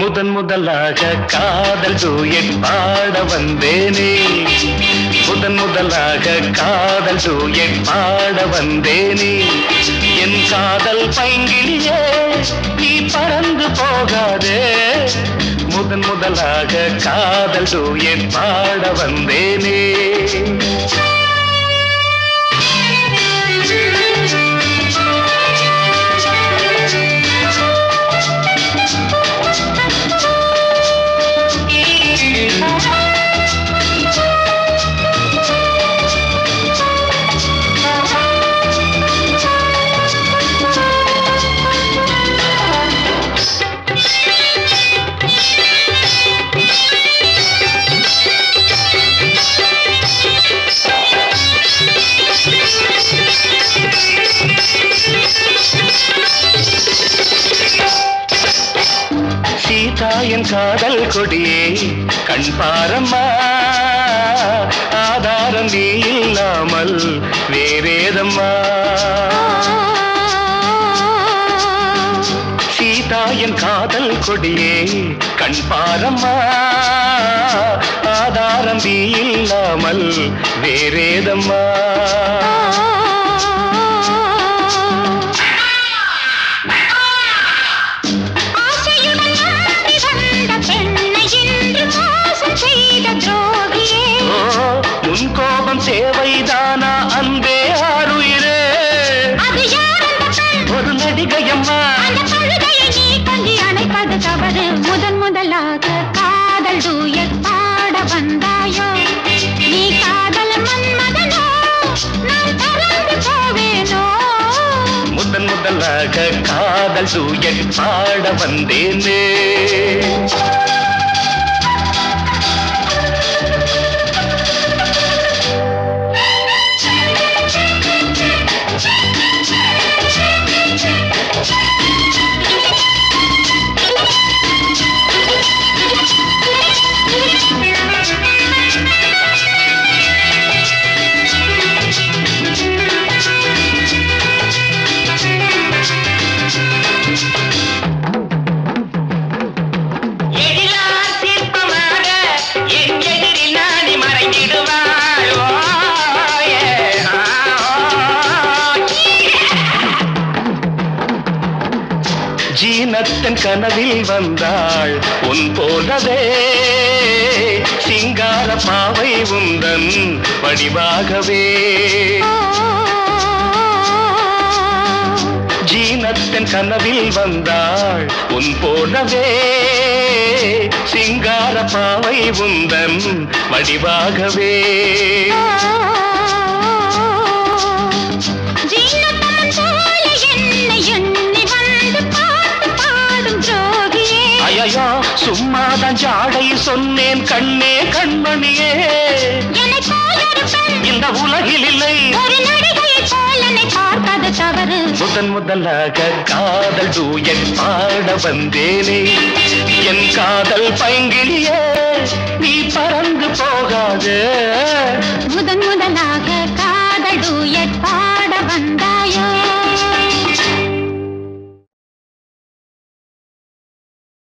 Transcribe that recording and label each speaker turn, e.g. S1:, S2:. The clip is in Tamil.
S1: முதன் முதலாக காதல் டூயட் பாட வந்தேனே, முதன் முதலாக காதல் டூயட் பாட வந்தேனே, என் காதல் பைங்கிலியே நீ பறந்து போகாதே, முதன் முதலாக காதல் டூயட் பாட வந்தேனே. என் காதல் கொடியே கண் பாரம்மா, ஆதாரம் நீ இல்லாமல் வேறேதம்மா. சீதா என் காதல் கொடியே கண் பாரம்மா, ஆதாரம் நீ இல்லாமல் வேறேதம்மா. சேவைதானா அன்பே ஆருயிரே, ஒரு நடிகையம்மா அணைப்பது தவறு. முதன் முதலாக காதல் டூயட் பாட வந்தாயோ, நீ காதல் மன்மதனோ நான் பறந்து போவேனோ. முதன் முதலாக காதல் டூயட் பாட வந்தேனே. ஜீனத்தன் கனவில் வந்தாள் உன் போலவே, சிங்கார பாவை உந்தன் வடிவாகவே. ஜீனத்தன் கனவில் வந்தாள் உன் போலவே, சிங்கார பாவை உந்தன் வடிவாகவே. ஐயா சும்மாதான் ஜாடை சொன்னேன் கண்ணே கண்மணியே, இந்த உலகில் இல்லை முதன் முதலாக காதல் டூயட் பாட வந்தேனே, என் காதல் பைங்கிலியே நீ பறந்து போகாதே.